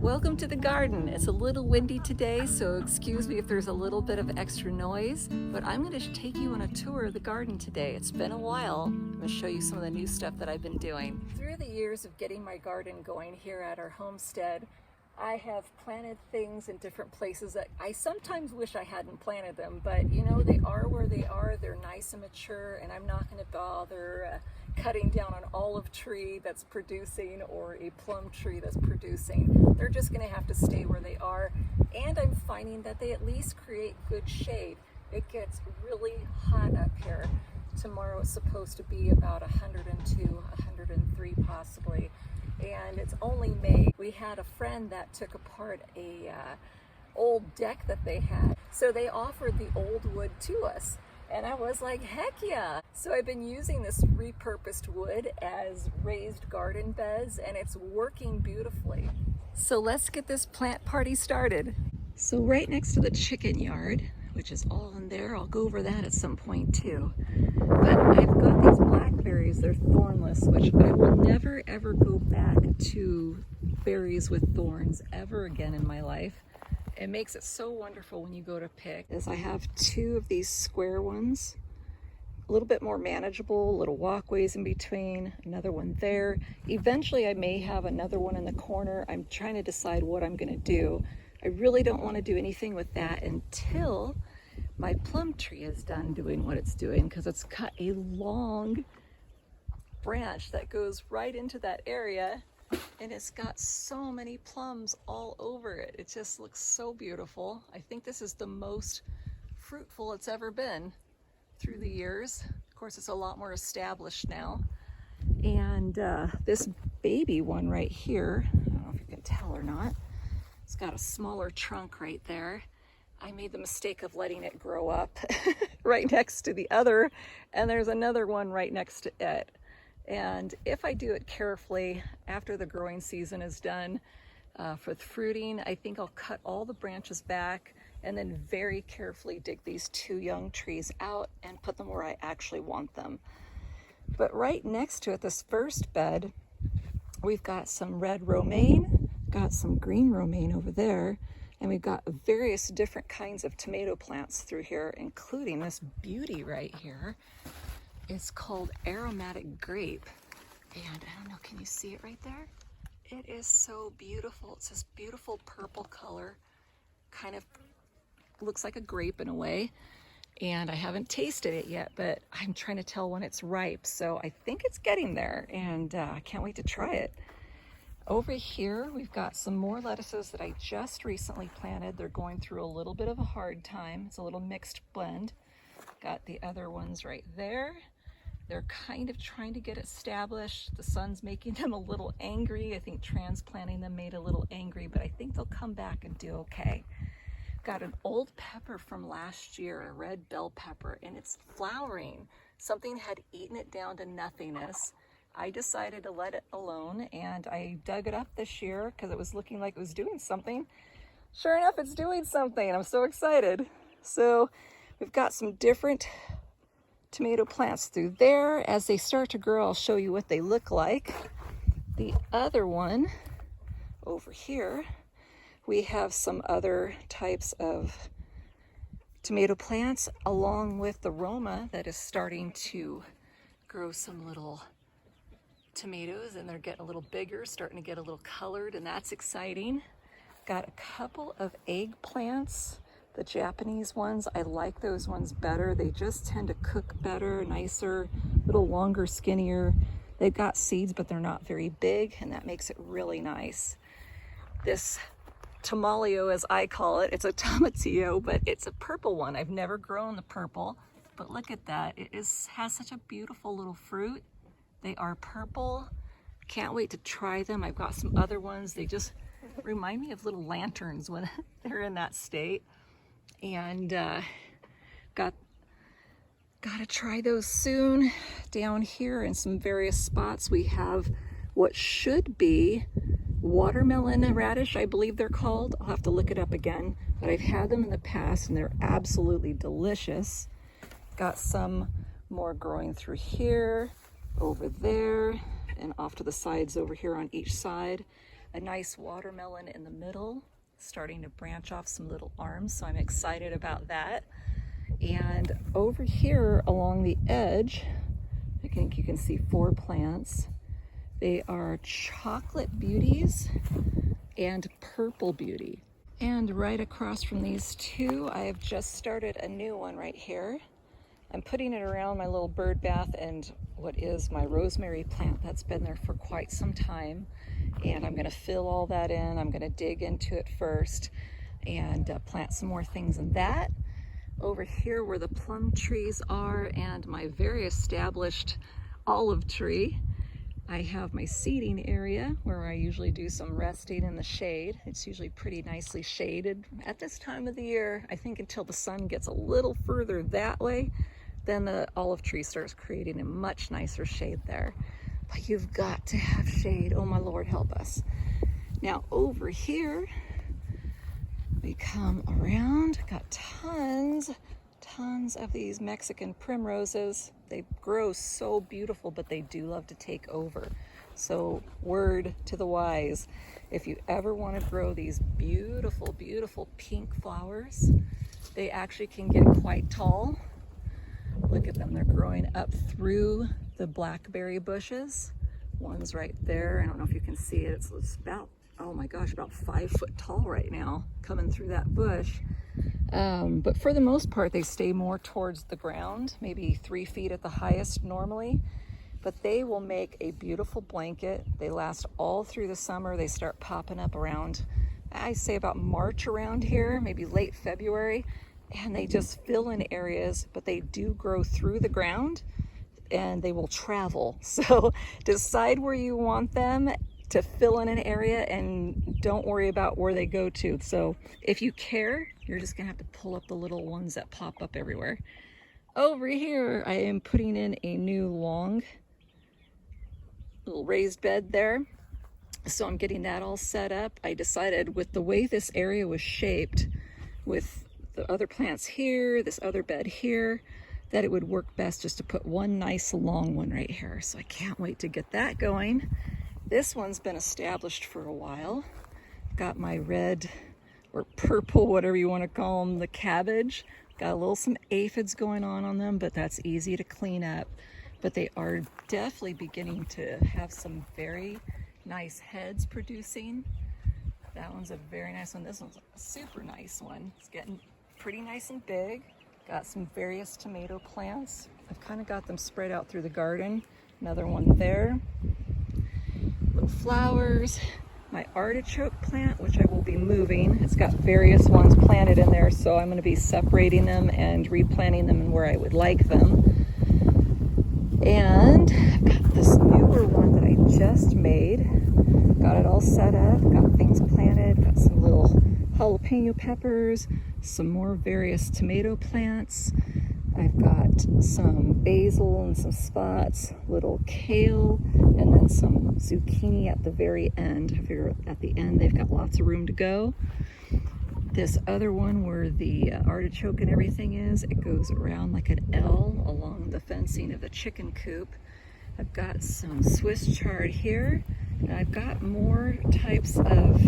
Welcome to the garden. It's a little windy today, so excuse me if there's a little bit of extra noise, but I'm going to take you on a tour of the garden today. It's been a while. I'm going to show you some of the new stuff that I've been doing. Through the years of getting my garden going here at our homestead, I have planted things in different places that I sometimes wish I hadn't planted them, but you know, they are where they are. They're nice and mature, and I'm not going to bother cutting down an olive tree that's producing or a plum tree that's producing. They're just going to have to stay where they are, and I'm finding that they at least create good shade. It gets really hot up here. Tomorrow it's supposed to be about 102, 103 possibly, and it's only May. We had a friend that took apart a old deck that they had, so they offered the old wood to us. And I was like, heck yeah. So I've been using this repurposed wood as raised garden beds, and it's working beautifully. So let's get this plant party started. So right next to the chicken yard, which is all in there, I'll go over that at some point too. But I've got these blackberries, they're thornless, which I will never ever go back to berries with thorns ever again in my life. It makes it so wonderful when you go to pick. I have two of these square ones, a little bit more manageable, little walkways in between, another one there. Eventually I may have another one in the corner. I'm trying to decide what I'm gonna do. I really don't want to do anything with that until my plum tree is done doing what it's doing, because it's cut a long branch that goes right into that area. And it's got so many plums all over it. It just looks so beautiful. I think this is the most fruitful it's ever been through the years. Of course, it's a lot more established now. And this baby one right here, I don't know if you can tell or not, it's got a smaller trunk right there. I made the mistake of letting it grow up right next to the other, and there's another one right next to it. And if I do it carefully, after the growing season is done, for the fruiting, I think I'll cut all the branches back and then very carefully dig these two young trees out and put them where I actually want them. But right next to it, this first bed, we've got some red romaine, got some green romaine over there, and we've got various different kinds of tomato plants through here, including this beauty right here. It's called aromatic grape, and I don't know, can you see it right there? It is so beautiful. It's this beautiful purple color, kind of looks like a grape in a way, and I haven't tasted it yet, but I'm trying to tell when it's ripe, so I think it's getting there, and I can't wait to try it. Over here, we've got some more lettuces that I just recently planted. They're going through a little bit of a hard time. It's a little mixed blend. Got the other ones right there. They're kind of trying to get established. The sun's making them a little angry. I think transplanting them made a little angry, but I think they'll come back and do okay. Got an old pepper from last year, a red bell pepper, and it's flowering. Something had eaten it down to nothingness. I decided to let it alone, and I dug it up this year because it was looking like it was doing something. Sure enough, it's doing something. I'm so excited. So we've got some different tomato plants through there. As they start to grow, I'll show you what they look like. The other one over here, we have some other types of tomato plants along with the Roma that is starting to grow some little tomatoes, and they're getting a little bigger, starting to get a little colored, and that's exciting. Got a couple of eggplants. The Japanese ones, I like those ones better. They just tend to cook better, nicer, a little longer, skinnier. They've got seeds, but they're not very big, and that makes it really nice. This tomaleo, as I call it, it's a tomatillo, but it's a purple one. I've never grown the purple, but look at that. It has such a beautiful little fruit. They are purple. Can't wait to try them. I've got some other ones. They just remind me of little lanterns when they're in that state. And gotta try those soon. Down here in some various spots we have what should be watermelon radish, I believe they're called. I'll have to look it up again, but I've had them in the past and they're absolutely delicious. Got some more growing through here, over there, and off to the sides over here on each side. a nice watermelon in the middle, starting to branch off some little arms, so I'm excited about that. And over here along the edge, I think you can see 4 plants. They are chocolate beauties and purple beauty. And right across from these 2, I have just started a new one right here. I'm putting it around my little bird bath and what is my rosemary plant that's been there for quite some time. And I'm going to fill all that in. I'm going to dig into it first and plant some more things in that. Over here where the plum trees are and my very established olive tree, I have my seating area where I usually do some resting in the shade. It's usually pretty nicely shaded at this time of the year. I think until the sun gets a little further that way, then the olive tree starts creating a much nicer shade there. But you've got to have shade. Oh my Lord, help us. Now over here, we come around, got tons of these Mexican primroses. They grow so beautiful, but they do love to take over. So word to the wise, if you ever want to grow these beautiful, beautiful pink flowers, they actually can get quite tall. Look at them, they're growing up through the blackberry bushes. One's right there, I don't know if you can see it, it's about, oh my gosh, about 5 foot tall right now, coming through that bush. But for the most part, they stay more towards the ground, maybe 3 feet at the highest normally. But they will make a beautiful blanket. They last all through the summer. They start popping up around, I say about March around here, maybe late February. And they just fill in areas, but they do grow through the ground and they will travel. So decide where you want them to fill in an area and don't worry about where they go to. So if you care, you're just gonna have to pull up the little ones that pop up everywhere. Over here, I am putting in a new long little raised bed there. So I'm getting that all set up. I decided with the way this area was shaped with the other plants here, this other bed here, that it would work best just to put one nice long one right here. So I can't wait to get that going. This one's been established for a while. Got my red or purple, whatever you want to call them, the cabbage. Got a little some aphids going on them, but that's easy to clean up. But they are definitely beginning to have some very nice heads producing. That one's a very nice one. This one's a super nice one. It's getting pretty nice and big. Got some various tomato plants. I've kind of got them spread out through the garden. Another one there. Little flowers. My artichoke plant, which I will be moving. It's got various ones planted in there, so I'm going to be separating them and replanting them in where I would like them. And I've got this newer one that I just made. Got it all set up, got things planted, got some little jalapeno peppers, some more various tomato plants. I've got some basil and some spots, little kale, and then some zucchini at the very end. I figure at the end they've got lots of room to go. This other one where the artichoke and everything is, it goes around like an L along the fencing of the chicken coop. I've got some Swiss chard here, and I've got more types of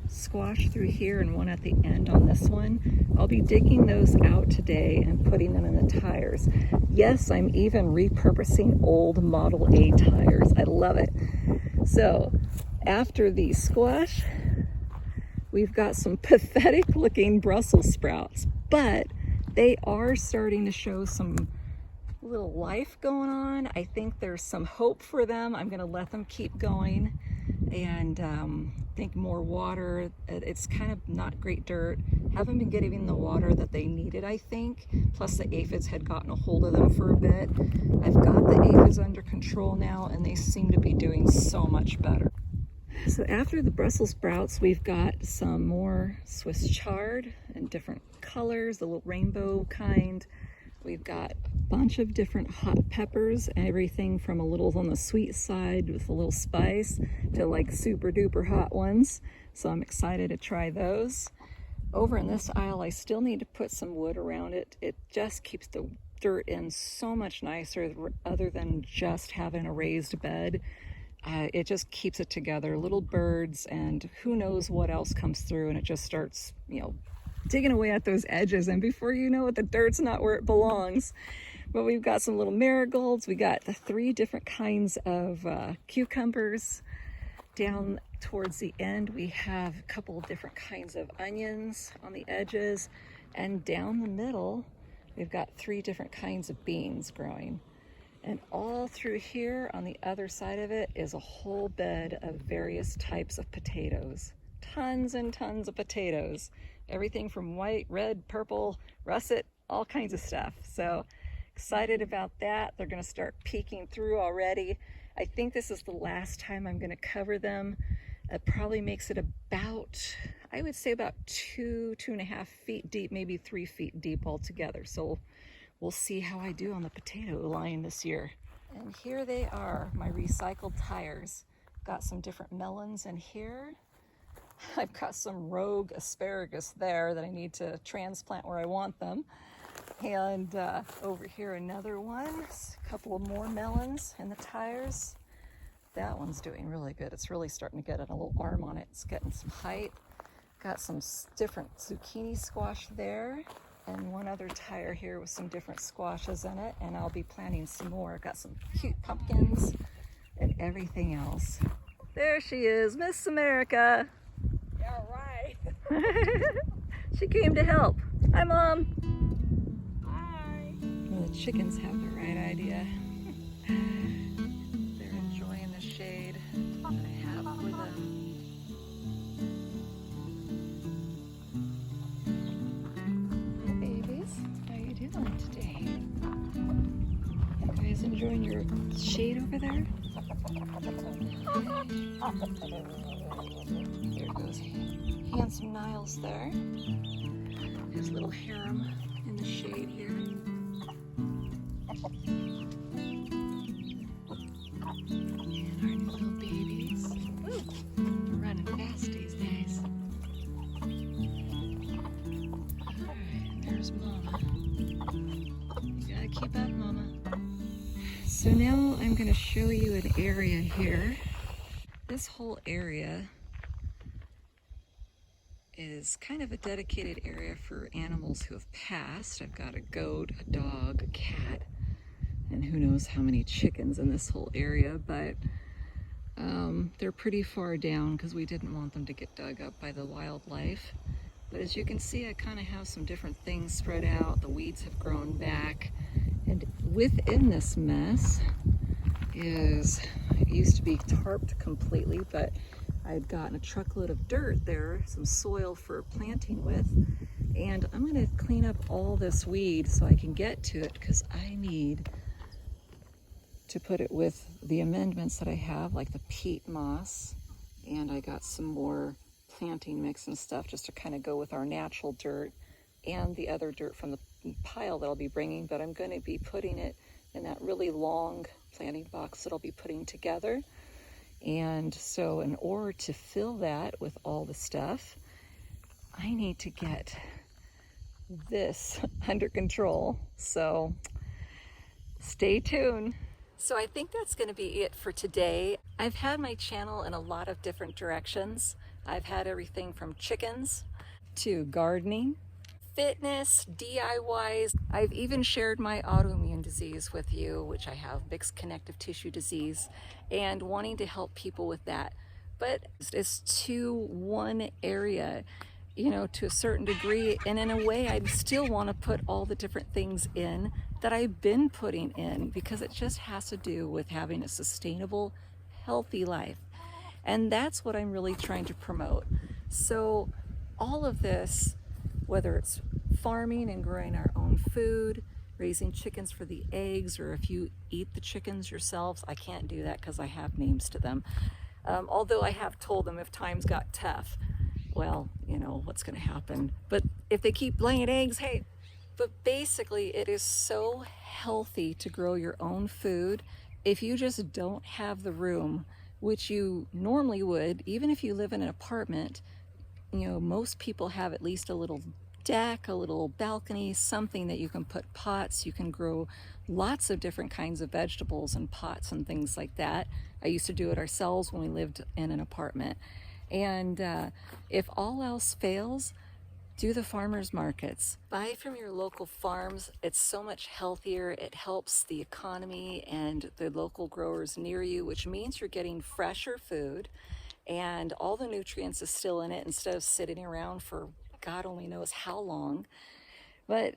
squash through here and one at the end on this one. I'll be digging those out today and putting them in the tires. Yes, I'm even repurposing old Model A tires. I love it. So after the squash, we've got some pathetic looking Brussels sprouts, but they are starting to show some little life going on. I think there's some hope for them. I'm gonna let them keep going and think more water. It's kind of not great dirt. Haven't been getting the water that they needed, I think. Plus the aphids had gotten a hold of them for a bit. I've got the aphids under control now and they seem to be doing so much better. So after the Brussels sprouts, we've got some more Swiss chard in different colors, the little rainbow kind. We've got a bunch of different hot peppers, everything from a little on the sweet side with a little spice to like super duper hot ones. So I'm excited to try those. Over in this aisle, I still need to put some wood around it. It just keeps the dirt in so much nicer other than just having a raised bed. it just keeps it together. Little birds and who knows what else comes through, and it just starts, you know, digging away at those edges, and before you know it, the dirt's not where it belongs. But we've got some little marigolds. We got the 3 different kinds of cucumbers. Down towards the end, we have a couple of different kinds of onions on the edges, and down the middle, we've got 3 different kinds of beans growing. And all through here on the other side of it is a whole bed of various types of potatoes. Tons and tons of potatoes. Everything from white, red, purple, russet, all kinds of stuff. So excited about that. They're gonna start peeking through already. I think this is the last time I'm gonna cover them. It probably makes it about, I would say about 2.5 feet deep, maybe 3 feet deep altogether. So we'll see how I do on the potato line this year. And here they are, my recycled tires. Got some different melons in here. I've got some rogue asparagus there that I need to transplant where I want them. And over here another one, a couple of more melons in the tires. That one's doing really good. It's really starting to get a little arm on it. It's getting some height. Got some different zucchini squash there. And one other tire here with some different squashes in it, and I'll be planting some more. Got some cute pumpkins and everything else. There she is, Miss America. Yeah, right. She came to help. Hi, Mom. Hi. Well, the chickens have the right idea. They're enjoying the shade that I have for them. Today. You guys enjoying your shade over there? There goes handsome Niles there. His little harem in the shade here. And our new little babies. We're running fast these days. Alright, and there's Mama. You gotta keep up, Mama. So now I'm gonna show you an area here. This whole area is kind of a dedicated area for animals who have passed. I've got a goat, a dog, a cat, and who knows how many chickens in this whole area, but they're pretty far down because we didn't want them to get dug up by the wildlife. But as you can see, I kind of have some different things spread out. The weeds have grown back. And within this mess is, it used to be tarped completely, but I'd gotten a truckload of dirt there, some soil for planting with. And I'm gonna clean up all this weed so I can get to it, because I need to put it with the amendments that I have, like the peat moss. And I got some more planting mix and stuff just to kind of go with our natural dirt and the other dirt from the pile that I'll be bringing, but I'm going to be putting it in that really long planting box that I'll be putting together. And so in order to fill that with all the stuff, I need to get this under control. So stay tuned. So I think that's going to be it for today. I've had my channel in a lot of different directions. I've had everything from chickens to gardening, fitness, DIYs. I've even shared my autoimmune disease with you, which I have, mixed connective tissue disease, and wanting to help people with that. But it's to one area, you know, to a certain degree, and in a way I still want to put all the different things in that I've been putting in, because it just has to do with having a sustainable, healthy life. And that's what I'm really trying to promote. So all of this, whether it's farming and growing our own food, raising chickens for the eggs, or if you eat the chickens yourselves, I can't do that because I have names to them. Although I have told them if times got tough, well, you know, what's gonna happen. But if they keep laying eggs, hey. But basically it is so healthy to grow your own food if you just don't have the room, which you normally would, even if you live in an apartment. You know, most people have at least a little deck, a little balcony, something that you can put pots. You can grow lots of different kinds of vegetables in pots and things like that. I used to do it ourselves when we lived in an apartment. And if all else fails, do the farmers markets. Buy from your local farms. It's so much healthier. It helps the economy and the local growers near you, which means you're getting fresher food and all the nutrients is still in it instead of sitting around for God only knows how long. But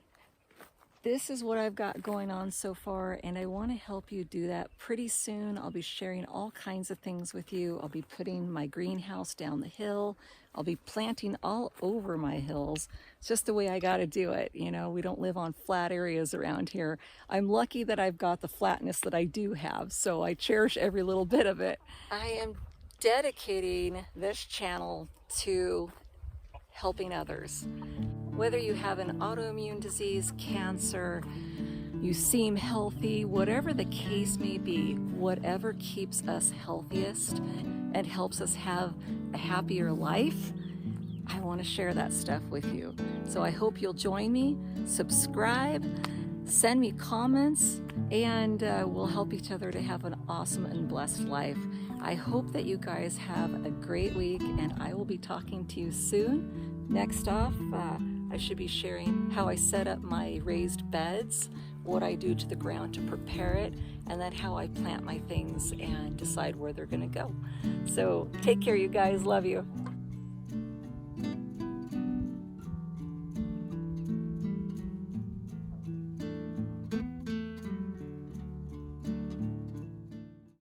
this is what I've got going on so far, and I want to help you do that. Pretty soon I'll be sharing all kinds of things with you. I'll be putting my greenhouse down the hill. I'll be planting all over my hills. It's just the way I got to do it. You know, we don't live on flat areas around here. I'm lucky that I've got the flatness that I do have, so I cherish every little bit of it. I am dedicating this channel to helping others. Whether you have an autoimmune disease, cancer, you seem healthy, whatever the case may be, whatever keeps us healthiest and helps us have a happier life, I want to share that stuff with you. So I hope you'll join me, subscribe, send me comments, and we'll help each other to have an awesome and blessed life. I hope that you guys have a great week, and I will be talking to you soon. Next off, I should be sharing how I set up my raised beds, what I do to the ground to prepare it, and then how I plant my things and decide where they're going to go. So take care, you guys. Love you.